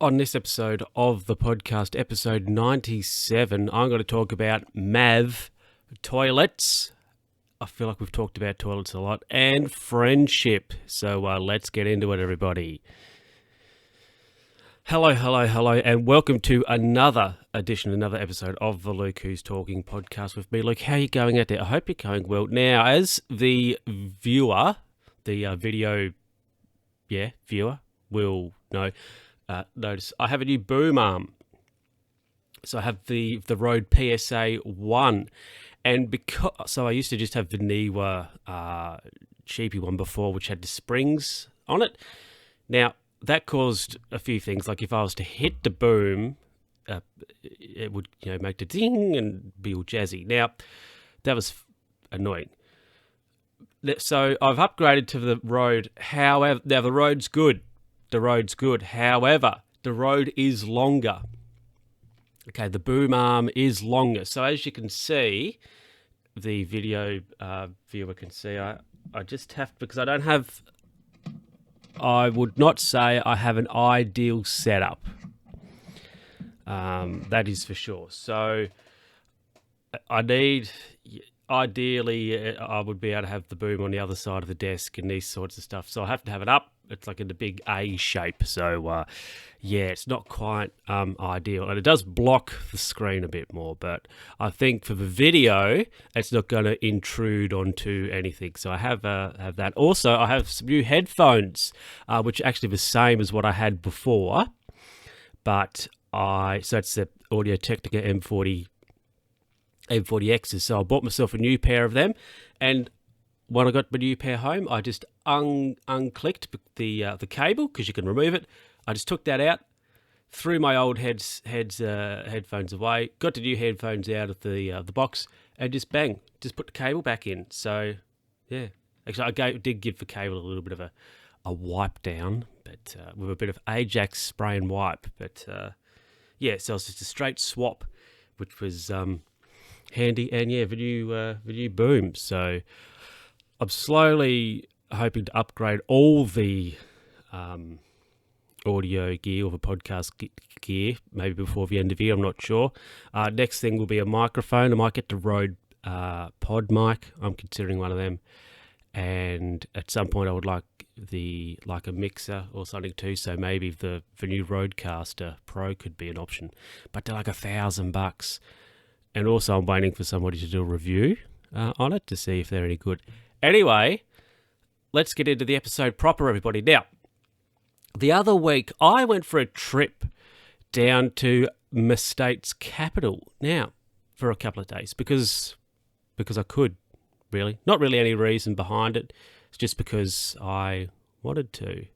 On this episode of the podcast, episode 97, I'm going to talk about MAV, toilets. I feel like we've talked about toilets a lot, and friendship. So let's get into it, everybody. Hello, and welcome to another episode of the Luke Who's Talking podcast with me. Luke, how are you going out there? I hope you're going well. Now, as the viewer, the viewer will know, notice I have a new boom arm. So I have the Rode PSA 1, and so I used to just have the Niwa cheapy one before, which had the springs on it. Now that caused a few things, like if I was to hit the boom, it would make the ding and be all jazzy. Now that was annoying. So I've upgraded to the Rode. However, now the Rode's good. However, the Rode is longer. Okay, the boom arm is longer. So as you can see, the video viewer can see, I just have, because I would not say I have an ideal setup. That is for sure. So ideally, I would be able to have the boom on the other side of the desk and these sorts of stuff. So I have to have it up. It's like in the big A shape. So, it's not quite ideal. And it does block the screen a bit more. But I think for the video, it's not going to intrude onto anything. So I have that. Also, I have some new headphones, which are actually the same as what I had before. But so it's the Audio-Technica M40Xs. So I bought myself a new pair of them, and when I got my new pair home, I just unclicked the cable, because you can remove it. I just took that out, threw my old headphones away, got the new headphones out of the box, and just put the cable back in. So yeah, actually I did give the cable a little bit of a wipe down, but with a bit of Ajax spray and wipe. But so it's just a straight swap, which was handy, and the new boom. So I'm slowly hoping to upgrade all the audio gear, or the podcast gear, maybe before the end of the year. I'm not sure. Next thing will be a microphone. I might get the Rode Pod mic. I'm considering one of them, and at some point I would like a mixer or something too. So maybe the new Rodecaster Pro could be an option, but they're like $1,000. And also I'm waiting for somebody to do a review on it to see if they're any good. Anyway, let's get into the episode proper, everybody. Now, the other week I went for a trip down to my state's capital. Now, for a couple of days, because I could, really. Not really any reason behind it. It's just because I wanted to.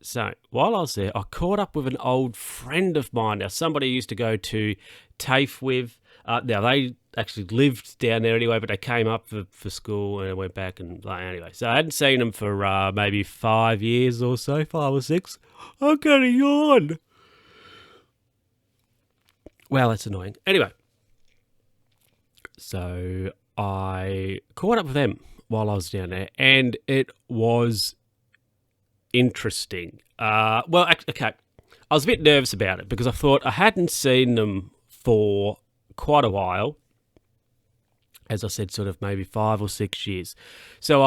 So while I was there, I caught up with an old friend of mine. Now, somebody I used to go to TAFE with. Now, they actually lived down there anyway, but they came up for school and I went back. And anyway, so I hadn't seen them for maybe 5 years or so, 5 or 6. I'm going to yawn. Well, that's annoying. Anyway, so I caught up with them while I was down there, and it was interesting. Okay, I was a bit nervous about it because I thought I hadn't seen them for quite a while. As I said, sort of maybe 5 or 6 years. So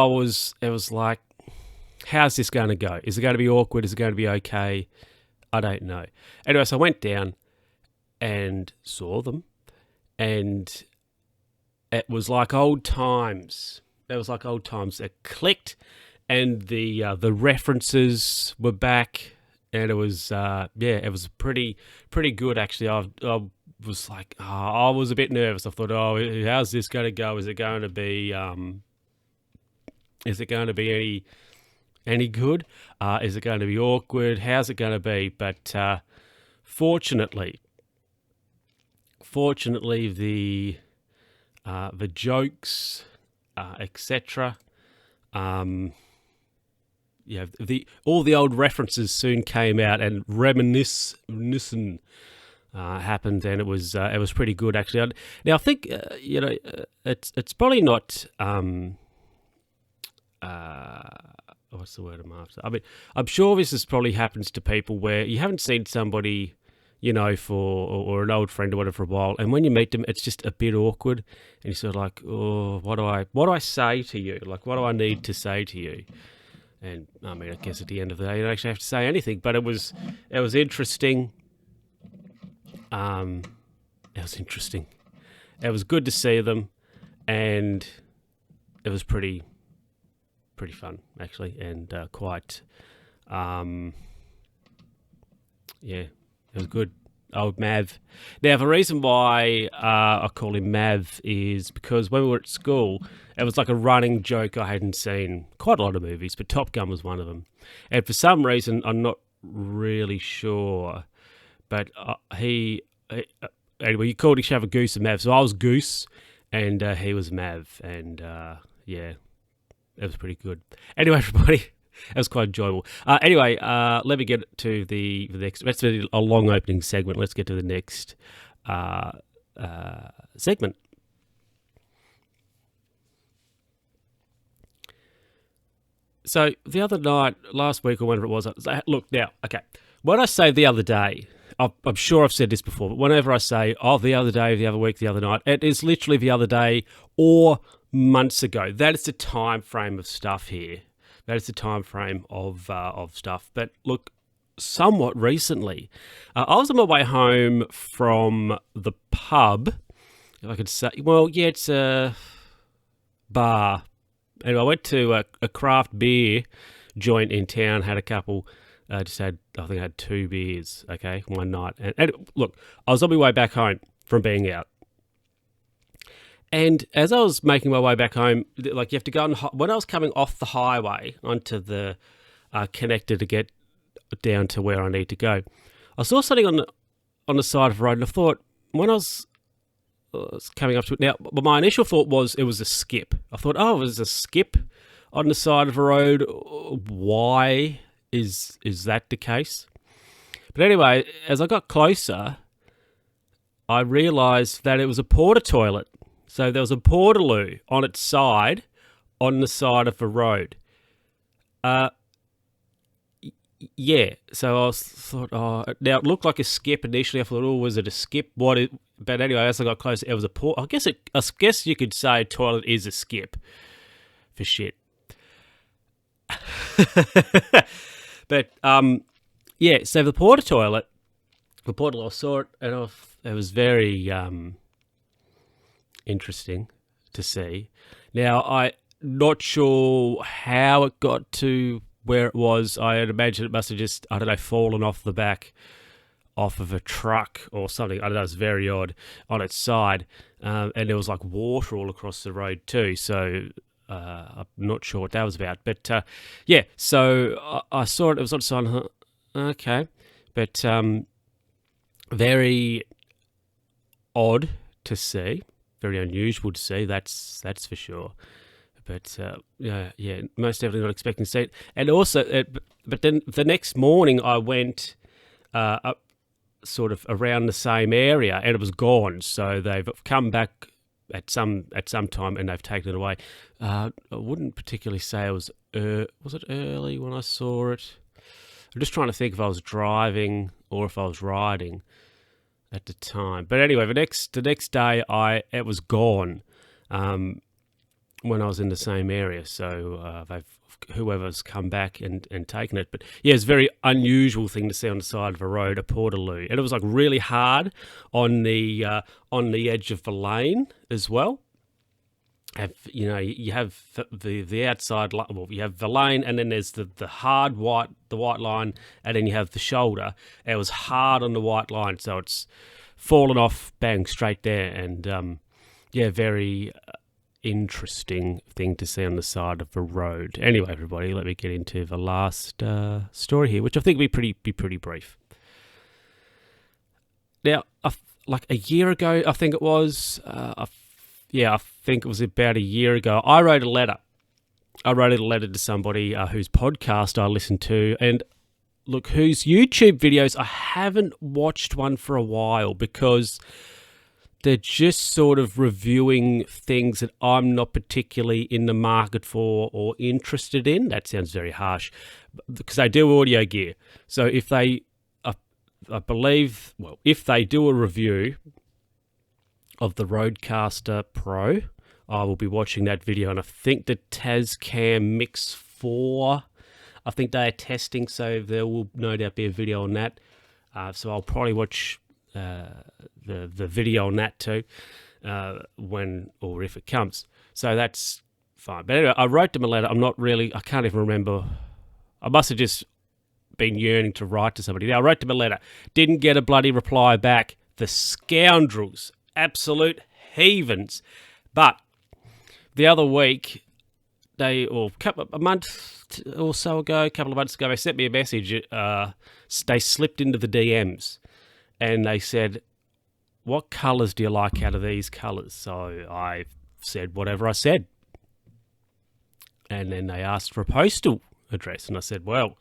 it was like, how's this going to go? Is it going to be awkward? Is it going to be okay? I don't know. Anyway, so I went down and saw them, and it was like old times. It clicked, and the references were back, and it was it was pretty good actually. I was like, I was a bit nervous. I thought, how's this going to go? Is it going to be any good? Is it going to be awkward? How's it going to be? But fortunately, the jokes, etc. All the old references soon came out, and reminiscing happened, and it was pretty good actually. Now I think it's probably not what's the word I'm after? I mean, I'm sure this probably happens to people where you haven't seen somebody, or an old friend or whatever for a while, and when you meet them, it's just a bit awkward, and you're sort of like, oh, what do I say to you? Like, what do I need to say to you? And I mean, I guess at the end of the day, you don't actually have to say anything, but it was interesting. It was interesting. It was good to see them, and it was pretty fun actually, and quite, it was good. Old Mav. Now, the reason why I call him Mav is because when we were at school, it was like a running joke. I hadn't seen quite a lot of movies, but Top Gun was one of them. And for some reason, I'm not really sure, but anyway, you called each other Goose and Mav. So I was Goose, and he was Mav, and it was pretty good. Anyway, everybody. It was quite enjoyable. Anyway, let me get to the next. That's a long opening segment. Let's get to the next segment. So the other night, last week or whenever it was, look now, okay. When I say the other day, I'm sure I've said this before, but whenever I say, the other day, the other week, the other night, it is literally the other day or months ago. That is the time frame of stuff here. That is the time frame of stuff. But look, somewhat recently, I was on my way home from the pub. If I could say, it's a bar. Anyway, I went to a craft beer joint in town. Had a couple. I think I had 2 beers. Okay, one night. And look, I was on my way back home from being out. And as I was making my way back home, like you have to go on, when I was coming off the highway onto the connector to get down to where I need to go, I saw something on the side of the road, and I thought, when I was coming up to it, now, my initial thought was it was a skip. I thought, it was a skip on the side of the road. Why is that the case? But anyway, as I got closer, I realised that it was a porta toilet. So there was a portaloo on its side, on the side of the road. So I thought, now it looked like a skip initially. I thought, was it a skip? But anyway, as I got closer, it was a I guess you could say a toilet is a skip for shit. But so the porta toilet, I saw it, and it was very interesting to see. Now, I'm not sure how it got to where it was. I'd imagine it must have just, fallen off the back off of a truck or something. I don't know, it's very odd on its side. And there was like water all across the road too. So I'm not sure what that was about. But so I saw it. It was on the side. Okay. But very odd to see. Very unusual to see, that's for sure. But most definitely not expecting to see it. And also, but then the next morning I went up sort of around the same area, and it was gone. So they've come back at some time, and they've taken it away. I wouldn't particularly say it was it early when I saw it? I'm just trying to think if I was driving or if I was riding at the time. But anyway, the next day it was gone when I was in the same area. So whoever's come back and taken it. But yeah, it's a very unusual thing to see on the side of a road, a portaloo. And it was like really hard on the edge of the lane as well. You have the outside, you have the lane, and then there's the white line, and then you have the shoulder. It was hard on the white line, so it's fallen off, bang, straight there. And very interesting thing to see on the side of the road. Anyway, everybody, let me get into the last story here, which I think will be pretty brief. Now, like a year ago, I think it was. I think it was about a year ago, I wrote a letter. I wrote a letter to somebody whose podcast I listened to, and look, whose YouTube videos I haven't watched one for a while, because they're just sort of reviewing things that I'm not particularly in the market for or interested in. That sounds very harsh, because they do audio gear. So if they, I believe, well, if they do a review of the Rodecaster Pro, I will be watching that video. And I think the Tascam Mix 4, I think they are testing, so there will no doubt be a video on that. So I'll probably watch the video on that too, when or if it comes. So that's fine. But anyway, I wrote them a letter. I can't even remember. I must have just been yearning to write to somebody. I wrote them a letter. Didn't get a bloody reply back. The scoundrels. Absolute heathens. But the other week, a month or so ago, a couple of months ago, they sent me a message. They slipped into the DMs and they said, what colours do you like out of these colours? So I said whatever I said. And then they asked for a postal address. And I said, well,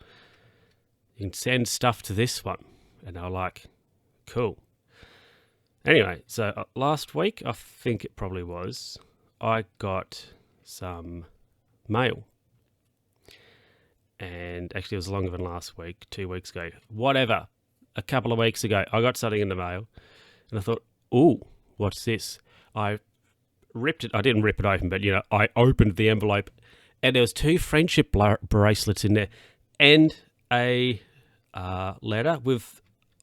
you can send stuff to this one. And they were like, cool. Anyway, so last week, I think it probably was, I got some mail. And actually, it was longer than last week, 2 weeks ago. Whatever. A couple of weeks ago, I got something in the mail. And I thought, ooh, what's this? I ripped it. I didn't rip it open, but, I opened the envelope. And there was 2 friendship bracelets in there. And a letter with,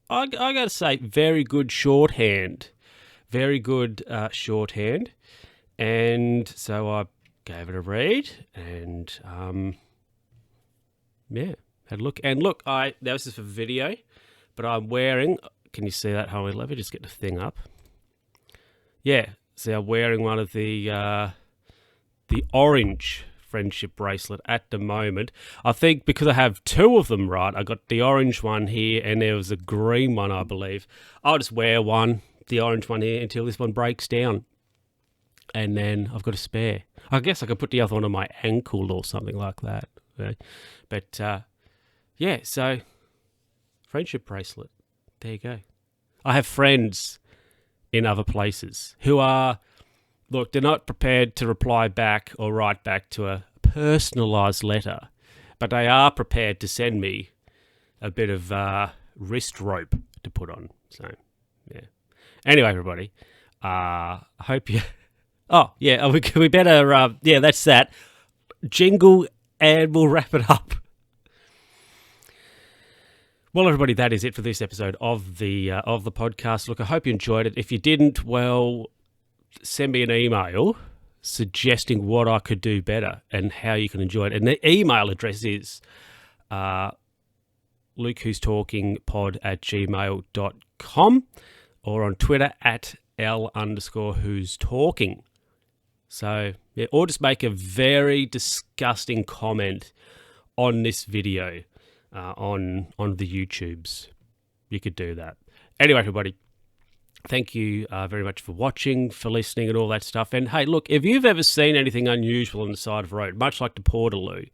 I got to say, very good shorthand. Very good shorthand. And so I gave it a read and, had a look. And look, that was just for video, but I'm wearing, can you see that? Hold on, let me just get the thing up. Yeah, see, I'm wearing one of the orange friendship bracelet at the moment. I think because I have 2 of them, right? I got the orange one here and there was a green one, I believe. I'll just wear the orange one here until this one breaks down. And then I've got a spare. I guess I could put the other one on my ankle or something like that. Okay? But, so friendship bracelet. There you go. I have friends in other places who are, look, they're not prepared to reply back or write back to a personalised letter, but they are prepared to send me a bit of wrist rope to put on. So, yeah. Anyway, everybody, I hope you... Oh, yeah, we better... that's that. Jingle, and we'll wrap it up. Well, everybody, that is it for this episode of the podcast. Look, I hope you enjoyed it. If you didn't, well, send me an email suggesting what I could do better and how you can enjoy it. And the email address is lukeWho'sTalkingPod@gmail.com or on Twitter @L_who's_talking. So, yeah, or just make a very disgusting comment on this video on the YouTubes. You could do that. Anyway, everybody, thank you very much for watching, for listening and all that stuff. And hey, look, if you've ever seen anything unusual on the side of the road, much like the Portaloo,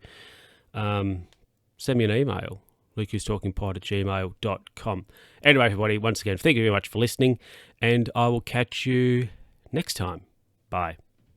send me an email, lucastalkingpod@gmail.com. Anyway, everybody, once again, thank you very much for listening, and I will catch you next time. Bye.